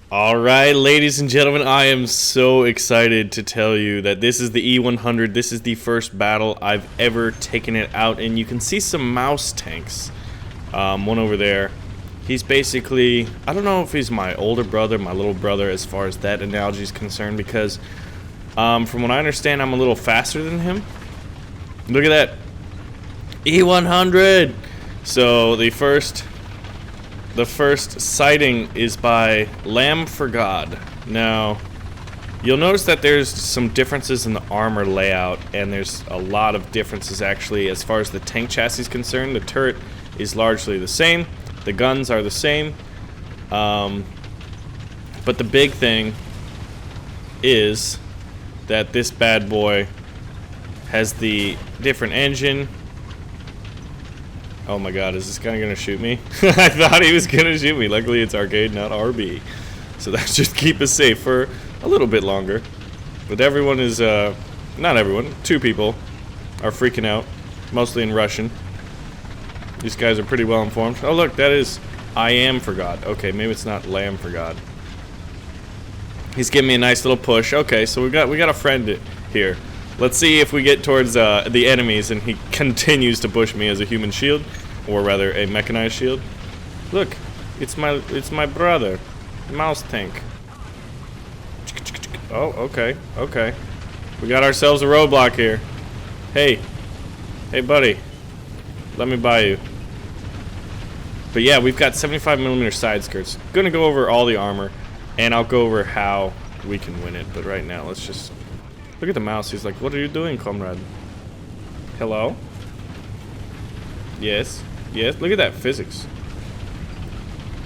All right, ladies and gentlemen, I am so excited to tell you that this is the E-100. This is the first battle I've ever taken it out, and you can see some mouse tanks. One over there. He's basically, I don't know if he's my older brother, my little brother, as far as that analogy is concerned, because from what I understand, I'm a little faster than him. Look at that. E-100! So the first sighting is by Lamb for God. Now, you'll notice that there's some differences in the armor layout, and there's a lot of differences actually as far as the tank chassis is concerned. The turret is largely the same. The guns are the same. But the big thing is that this bad boy has the different engine. Oh my god, is this guy gonna shoot me? I thought he was gonna shoot me. Luckily it's arcade, not RB. So that should keep us safe for a little bit longer. But everyone is, not everyone, 2 people are freaking out. Mostly in Russian. These guys are pretty well informed. Oh look, that is I am for God. Okay, maybe it's not Lamb for God. He's giving me a nice little push. Okay, so we got a friend here. Let's see if we get towards the enemies and he continues to push me as a human shield, or rather a mechanized shield. Look, it's my brother, mouse tank. Oh, okay. We got ourselves a roadblock here. Hey, buddy, let me buy you. But yeah, we've got 75mm side skirts. Gonna go over all the armor, and I'll go over how we can win it. But right now, let's just. Look at the mouse. He's like, what are you doing, comrade? Hello? Yes. Look at that physics.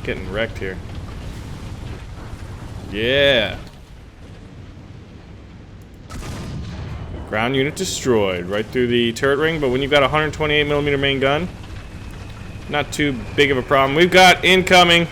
Getting wrecked here. Yeah. Ground unit destroyed. Right through the turret ring. But when you've got a 128mm main gun, not too big of a problem. We've got incoming.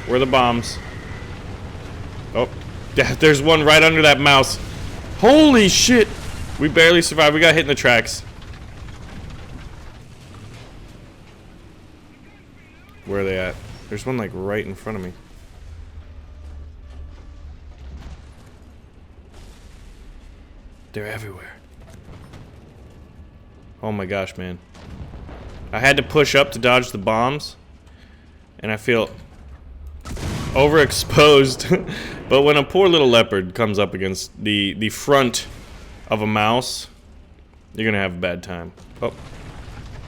Where are the bombs? Oh. Yeah, there's one right under that mouse. Holy shit! We barely survived. We got hit in the tracks. Where are they at? There's one like right in front of me. They're everywhere. Oh my gosh, man. I had to push up to dodge the bombs, and I feel overexposed. But when a poor little leopard comes up against the front of a mouse, you're gonna have a bad time. Oh,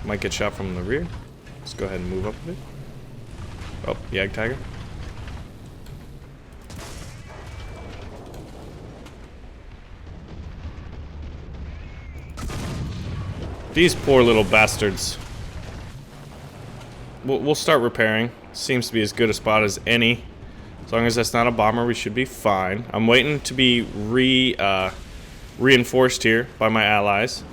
might get shot from the rear. Let's go ahead and move up a bit. Oh, Yag Tiger. These poor little bastards. We'll start repairing. Seems to be as good a spot as any. As long as that's not a bomber, we should be fine. I'm waiting to be reinforced here by my allies.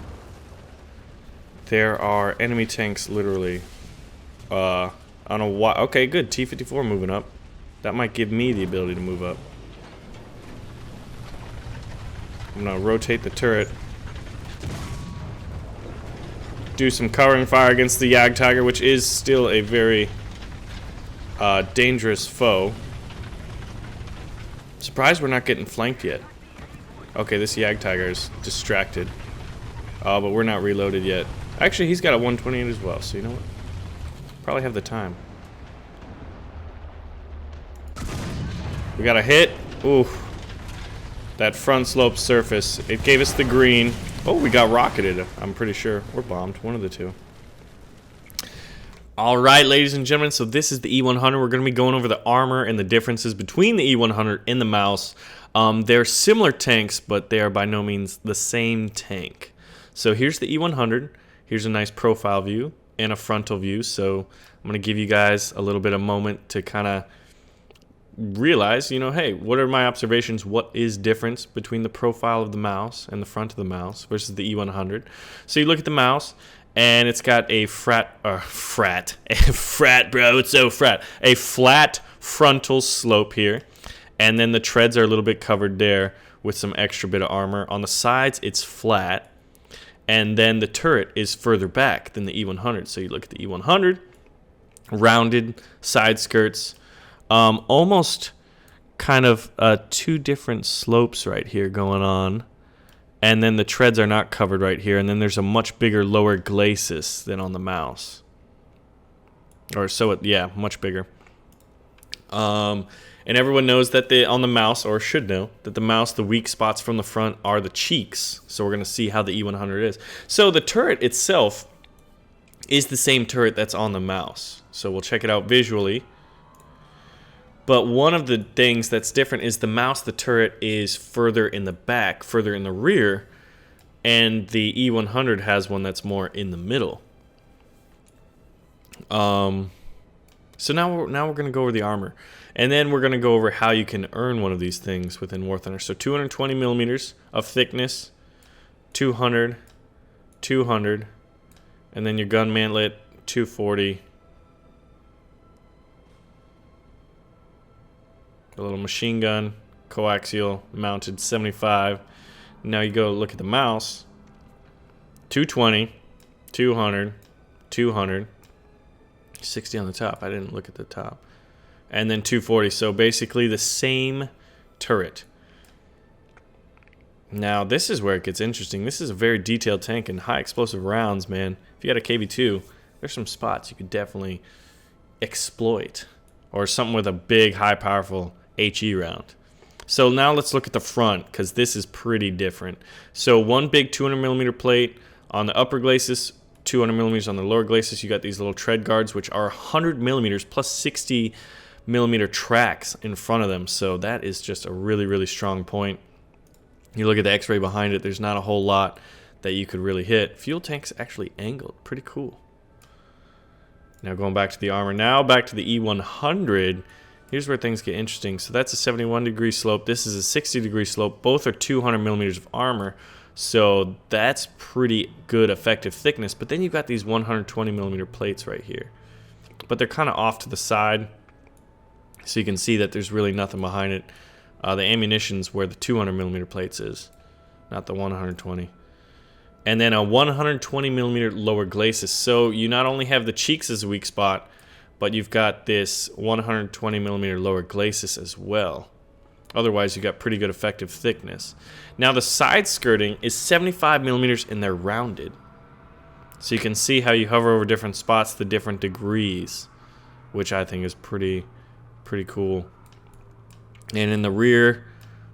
There are enemy tanks literally on a okay, good. T-54 moving up. That might give me the ability to move up. I'm gonna rotate the turret. Do some covering fire against the Yag Tiger, which is still a very dangerous foe. Surprised we're not getting flanked yet. Okay, this Yag Tiger is distracted. But we're not reloaded yet. Actually, he's got a 128 as well, so you know what? Probably have the time. We got a hit. Ooh. That front slope surface. It gave us the green. Oh, we got rocketed, I'm pretty sure. Or bombed. One of the two. Alright, ladies and gentlemen, so this is the E-100. We're going to be going over the armor and the differences between the E-100 and the mouse. They're similar tanks, but they are by no means the same tank. So here's the E-100. Here's a nice profile view and a frontal view. So I'm going to give you guys a little bit of moment to kind of realize, you know, hey, what are my observations? What is difference between the profile of the mouse and the front of the mouse versus the E-100? So you look at the mouse, and it's got a frat, bro, it's so frat. A flat frontal slope here, and then the treads are a little bit covered there with some extra bit of armor. On the sides, it's flat, and then the turret is further back than the E-100. So you look at the E-100, rounded side skirts, Almost kind of two different slopes right here going on. And then the treads are not covered right here. And then there's a much bigger lower glacis than on the mouse. Or so it, yeah, much bigger. And everyone knows that on the mouse, or should know, that the mouse, the weak spots from the front are the cheeks. So we're going to see how the E-100 is. So the turret itself is the same turret that's on the mouse. So we'll check it out visually. But one of the things that's different is the mouse, the turret is further in the back, further in the rear. And the E-100 has one that's more in the middle. So now we're going to go over the armor. And then we're going to go over how you can earn one of these things within War Thunder. So 220 millimeters of thickness, 200, 200, and then your gun mantlet, 240. A little machine gun, coaxial, mounted 75. Now you go look at the mouse, 220, 200, 200, 60 on the top. I didn't look at the top. And then 240. So basically the same turret. Now this is where it gets interesting. This is a very detailed tank and high explosive rounds, man. If you got a KV-2, there's some spots you could definitely exploit. Or something with a big, high, powerful HE round. So now let's look at the front, because this is pretty different. So one big 200 millimeter plate on the upper glacis, 200 millimeters on the lower glacis. You got these little tread guards, which are 100 millimeters plus 60 millimeter tracks in front of them. So that is just a really, really strong point. You look at the x-ray behind it, there's not a whole lot that you could really hit. Fuel tank's actually angled. Pretty cool. Now going back to the armor. Now back to the E-100. Here's where things get interesting. So that's a 71-degree slope. This is a 60-degree slope. Both are 200 millimeters of armor. So that's pretty good effective thickness. But then you've got these 120 millimeter plates right here. But they're kind of off to the side. So you can see that there's really nothing behind it. The ammunition's where the 200 millimeter plates is, not the 120. And then a 120 millimeter lower glacis. So you not only have the cheeks as a weak spot, but you've got this 120 millimeter lower glacis as well. Otherwise, you got pretty good effective thickness. Now the side skirting is 75 millimeters and they're rounded. So you can see how you hover over different spots, the different degrees, which I think is pretty cool. And in the rear,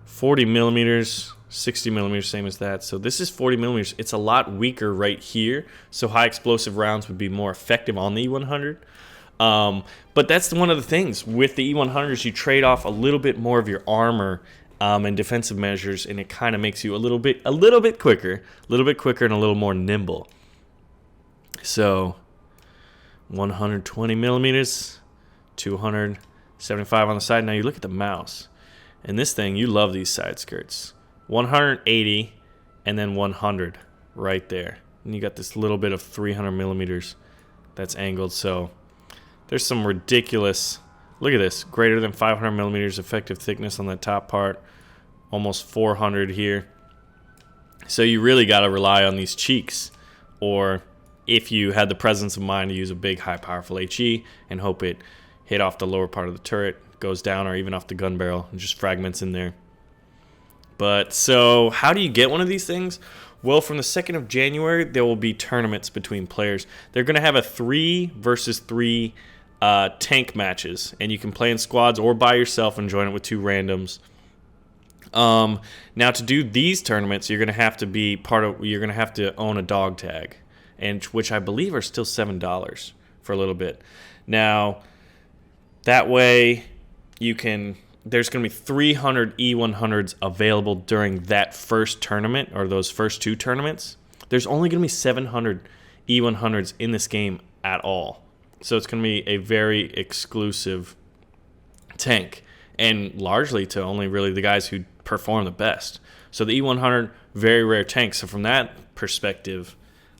40 millimeters, 60 millimeters, same as that. So this is 40 millimeters. It's a lot weaker right here. So high explosive rounds would be more effective on the E-100. But that's one of the things with the E-100s. You trade off a little bit more of your armor and defensive measures, and it kind of makes you a little bit quicker, and a little more nimble. So 120 millimeters, 275 on the side. Now you look at the mouse, and this thing, you love these side skirts. 180 and then 100 right there, and you got this little bit of 300 millimeters that's angled. So there's some ridiculous, look at this, greater than 500 millimeters effective thickness on the top part, almost 400 here. So you really got to rely on these cheeks, or if you had the presence of mind to use a big, high, powerful HE and hope it hit off the lower part of the turret, goes down, or even off the gun barrel and just fragments in there. But so how do you get one of these things? Well, from the 2nd of January, there will be tournaments between players. They're going to have a 3 versus 3 tank matches, and you can play in squads or by yourself and join it with 2 randoms. Now to do these tournaments, you're going to have to be you're going to have to own a dog tag, and which I believe are still $7 for a little bit. Now that way there's going to be 300 E-100s available during that first tournament, or those first 2 tournaments. There's only going to be 700 E-100s in this game at all. So it's going to be a very exclusive tank, and largely to only really the guys who perform the best. So the E-100, very rare tank. So from that perspective,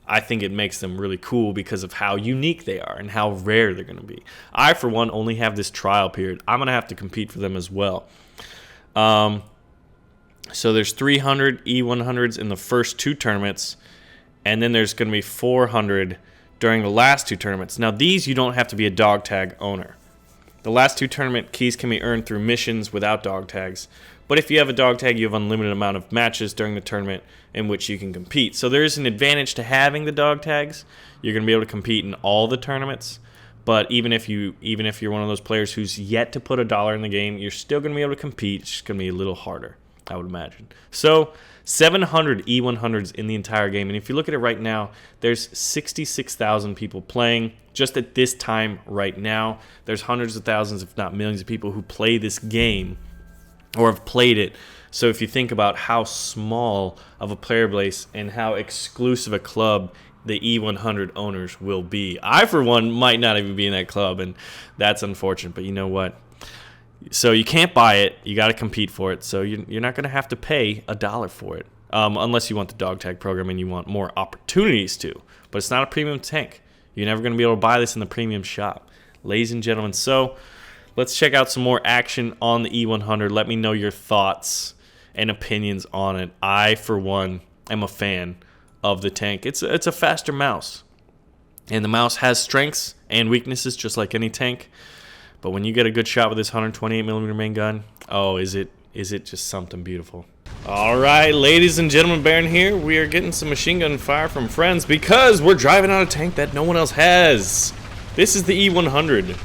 I think it makes them really cool because of how unique they are and how rare they're going to be. I, for one, only have this trial period. I'm going to have to compete for them as well. So there's 300 E-100s in the first 2 tournaments, and then there's going to be 400 during the last 2 tournaments. Now, these you don't have to be a dog tag owner. The last 2 tournament keys can be earned through missions without dog tags. But if you have a dog tag, you have unlimited amount of matches during the tournament in which you can compete. So there is an advantage to having the dog tags. You're going to be able to compete in all the tournaments. But even if you're one of those players who's yet to put $1 in the game, you're still going to be able to compete. It's just going to be a little harder, I would imagine. So 700 E-100s in the entire game. And if you look at it right now, there's 66,000 people playing just at this time right now. There's hundreds of thousands, if not millions of people who play this game or have played it. So if you think about how small of a player base and how exclusive a club the E-100 owners will be. I, for one, might not even be in that club, and that's unfortunate. But you know what? So you can't buy it. You got to compete for it. So you're not going to have to pay $1 for it, unless you want the dog tag program and you want more opportunities to. But it's not a premium tank. You're never going to be able to buy this in the premium shop, ladies and gentlemen. So let's check out some more action on the E-100. Let me know your thoughts and opinions on it. I, for one, am a fan of the tank. It's a faster mouse, and the mouse has strengths and weaknesses just like any tank. But when you get a good shot with this 128mm main gun, oh, is it just something beautiful. All right, ladies and gentlemen, Baron here. We are getting some machine gun fire from friends because we're driving out a tank that no one else has. This is the E-100.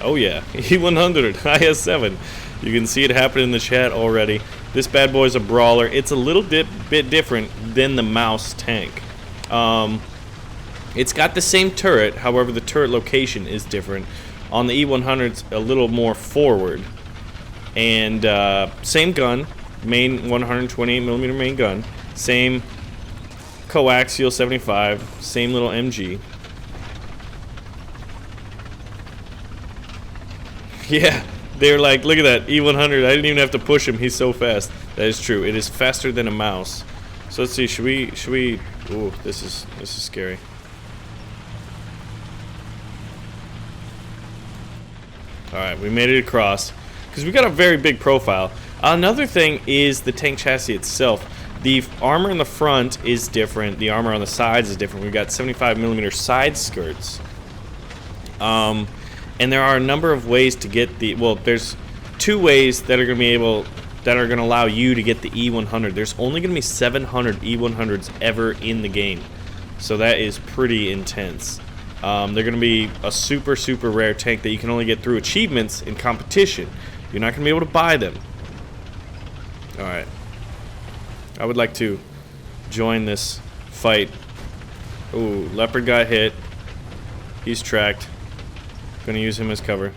Oh yeah, E-100 IS-7. You can see it happening in the chat already. This bad boy is a brawler. It's a little bit different than the mouse tank. It's got the same turret, however the turret location is different. On the E-100, it's a little more forward. And same gun, main 128mm main gun. Same coaxial 75, same little MG. Yeah. They're like, look at that, E-100. I didn't even have to push him. He's so fast. That is true. It is faster than a mouse. So let's see. Should we? Ooh, this is scary. All right, we made it across because we got a very big profile. Another thing is the tank chassis itself. The armor in the front is different. The armor on the sides is different. We've got 75mm side skirts. And there are a number of ways to get the, well, there's 2 ways that are going to allow you to get the E-100. There's only going to be 700 E-100s ever in the game. So that is pretty intense. They're going to be a super, super rare tank that you can only get through achievements in competition. You're not going to be able to buy them. Alright. I would like to join this fight. Ooh, Leopard got hit. He's tracked. Gonna use him as cover.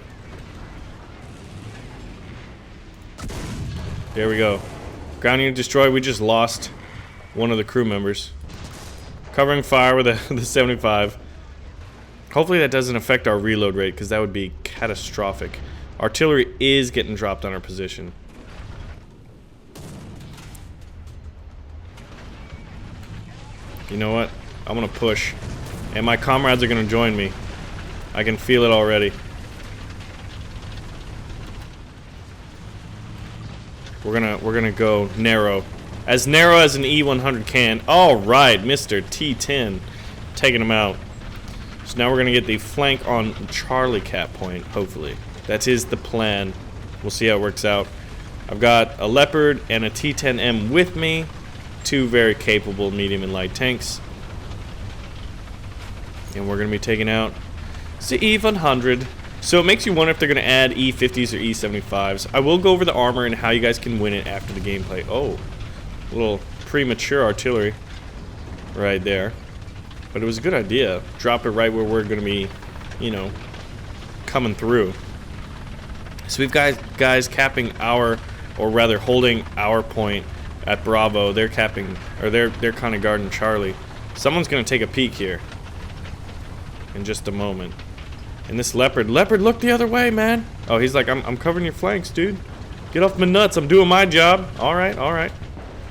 There we go. Ground unit destroyed. We just lost one of the crew members. Covering fire with the 75. Hopefully that doesn't affect our reload rate, because that would be catastrophic. Artillery is getting dropped on our position. You know what? I'm gonna push. And my comrades are gonna join me. I can feel it already. We're gonna go narrow. As narrow as an E-100 can. Alright, Mr. T-10. Taking him out. So now we're gonna get the flank on Charlie Cap Point, hopefully. That is the plan. We'll see how it works out. I've got a Leopard and a T-10M with me. 2 very capable medium and light tanks. And we're gonna be taking out it's the E-100. So it makes you wonder if they're going to add E-50s or E-75s. I will go over the armor and how you guys can win it after the gameplay. Oh, a little premature artillery right there. But it was a good idea. Drop it right where we're going to be, you know, coming through. So we've got guys capping our, or rather holding our point at Bravo. They're capping, or they're kind of guarding Charlie. Someone's going to take a peek here in just a moment. And this Leopard, look the other way, man. Oh, he's like, I'm covering your flanks, dude. Get off my nuts, I'm doing my job. Alright, alright.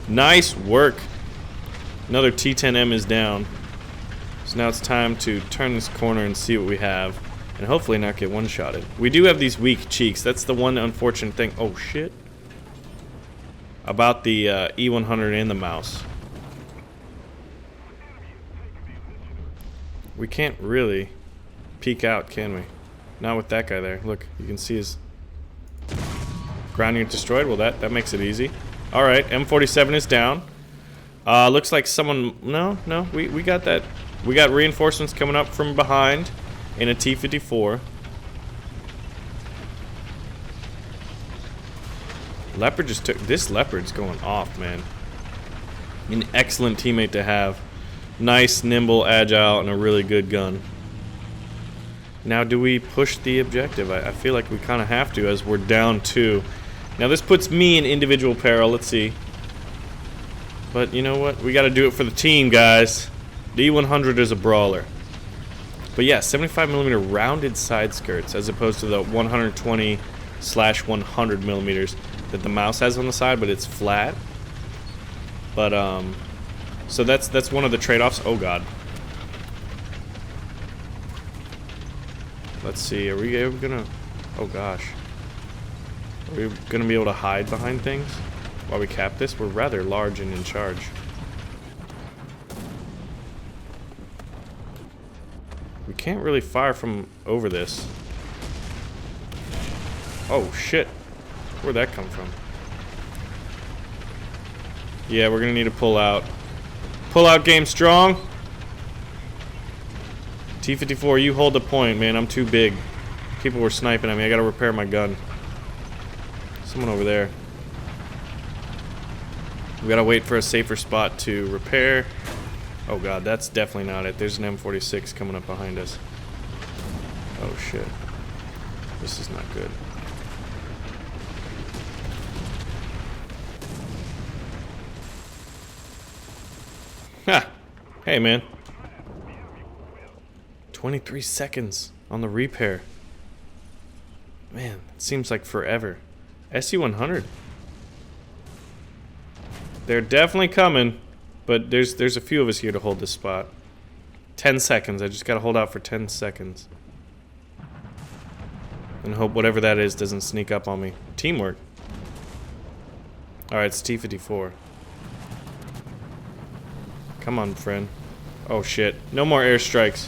Nice work. Another T-10M is down. So now it's time to turn this corner and see what we have. And hopefully not get one-shotted. We do have these weak cheeks. That's the one unfortunate thing. Oh, shit. About the E-100 and the mouse. We can't really peek out, can we? Not with that guy there. Look, you can see his ground unit destroyed. Well, that makes it easy. All right, M47 is down. Looks like someone... No, we got that. We got reinforcements coming up from behind in a T-54. Leopard just took... This Leopard's going off, man. An excellent teammate to have. Nice, nimble, agile, and a really good gun. Now, do we push the objective? I feel like we kind of have to, as we're down 2. Now, this puts me in individual peril. Let's see. But you know what? We got to do it for the team, guys. The E-100 is a brawler. But yeah, 75mm rounded side skirts, as opposed to the 120/100mm that the mouse has on the side, but it's flat. But so that's one of the trade-offs. Oh god. Let's see. Are we gonna? Oh gosh. Are we gonna be able to hide behind things while we cap this? We're rather large and in charge. We can't really fire from over this. Oh shit. Where'd that come from? Yeah, we're gonna need to pull out. Pull out game strong. T-54, you hold the point, man. I'm too big. People were sniping at me. I gotta repair my gun. Someone over there. We gotta wait for a safer spot to repair. Oh god, that's definitely not it. There's an M46 coming up behind us. Oh shit. This is not good. Ha! Hey man. 23 seconds on the repair. Man, it seems like forever. SU-100. They're definitely coming, but there's a few of us here to hold this spot. 10 seconds. I just gotta hold out for 10 seconds. And hope whatever that is doesn't sneak up on me. Teamwork. Alright, it's T-54. Come on, friend. Oh shit. No more airstrikes.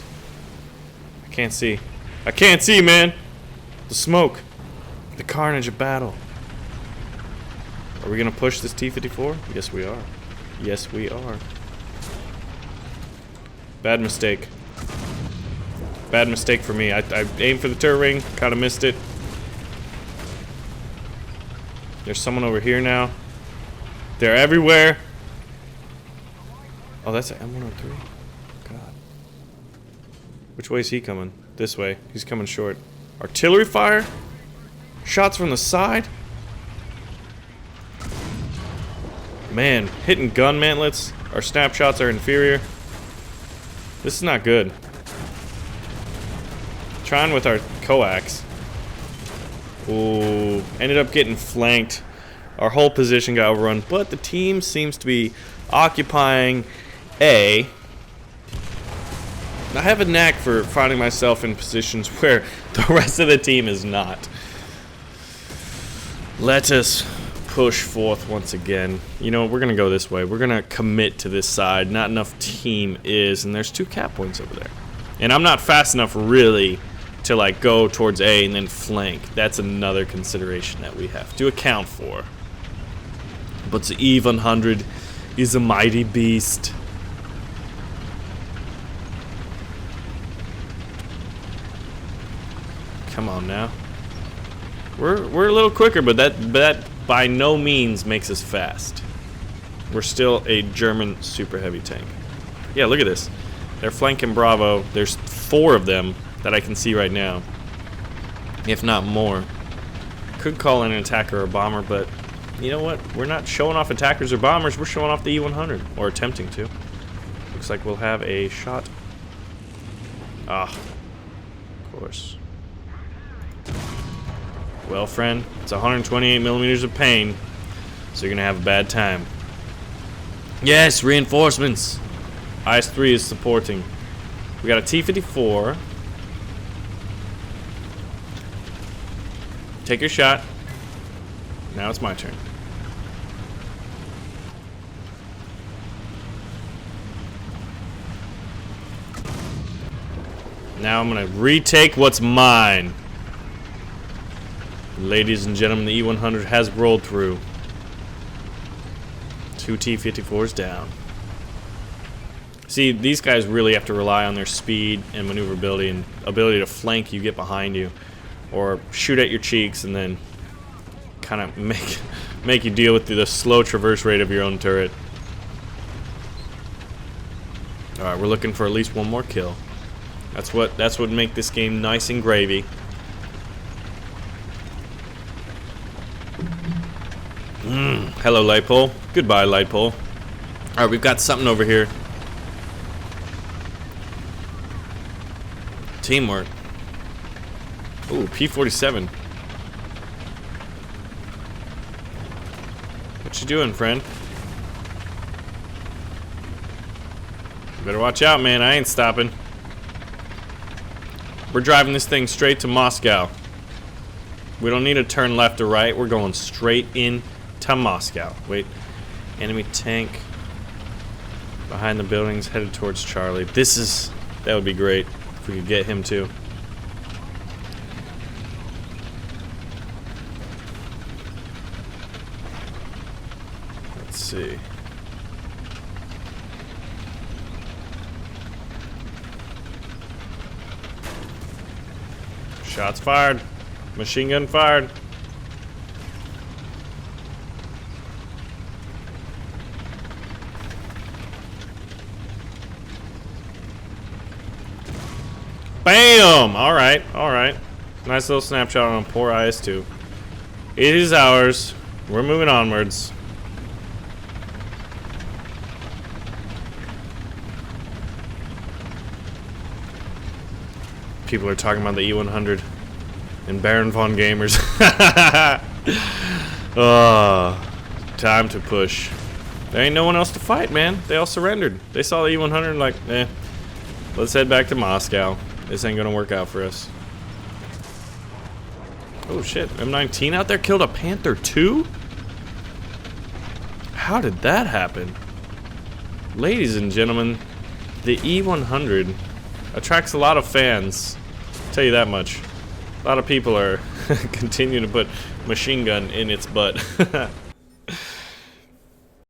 I can't see. I can't see, man! The smoke. The carnage of battle. Are we gonna push this T-54? Yes, we are. Yes, we are. Bad mistake. Bad mistake for me. I aimed for the turret ring, kind of missed it. There's someone over here now. They're everywhere. Oh, that's an M103. God. Which way is he coming? This way. He's coming short. Artillery fire? Shots from the side? Man, hitting gun mantlets. Our snapshots are inferior. This is not good. Trying with our coax. Ooh, ended up getting flanked. Our whole position got overrun, but the team seems to be occupying A. I have a knack for finding myself in positions where the rest of the team is not. Let us push forth once again. You know, we're gonna go this way. We're gonna commit to this side. Not enough team is, and there's 2 cap points over there. And I'm not fast enough really to like go towards A and then flank. That's another consideration that we have to account for. But the E-100 is a mighty beast. Come on now. We're a little quicker, but that by no means makes us fast. We're still a German super heavy tank. Yeah, look at this. They're flanking Bravo. There's 4 of them that I can see right now, if not more. Could call in an attacker or a bomber, but you know what? We're not showing off attackers or bombers. We're showing off the E-100, or attempting to. Looks like we'll have a shot. Ah, of course. Well, friend, it's 128mm of pain, so you're gonna have a bad time. Yes, reinforcements. IS-3 is supporting. We got a T-54. Take your shot. Now it's my turn. Now I'm gonna retake what's mine. Ladies and gentlemen, the E-100 has rolled through. 2 T-54s down. See, these guys really have to rely on their speed and maneuverability and ability to flank you, get behind you, or shoot at your cheeks and then kind of make you deal with the slow traverse rate of your own turret. All right, we're looking for at least one more kill. That's what make this game nice and gravy. Hello, light pole. Goodbye, light pole. All right, we've got something over here. Teamwork. Ooh, P-47. What you doing, friend? You better watch out, man. I ain't stopping. We're driving this thing straight to Moscow. We don't need to turn left or right. We're going straight in to Moscow. Wait. Enemy tank behind the buildings headed towards Charlie. That would be great if we could get him too. Let's see. Shots fired. Machine gun fired. Bam! Alright, alright. Nice little snapshot on poor IS-2. It is ours. We're moving onwards. People are talking about the E-100 and Baron von Gamers. Oh, time to push. There ain't no one else to fight, man. They all surrendered. They saw the E-100 like, let's head back to Moscow. This ain't gonna work out for us. Oh shit, M19 out there killed a Panther too? How did that happen? Ladies and gentlemen, the E-100 attracts a lot of fans. I'll tell you that much. A lot of people are continuing to put machine gun in its butt.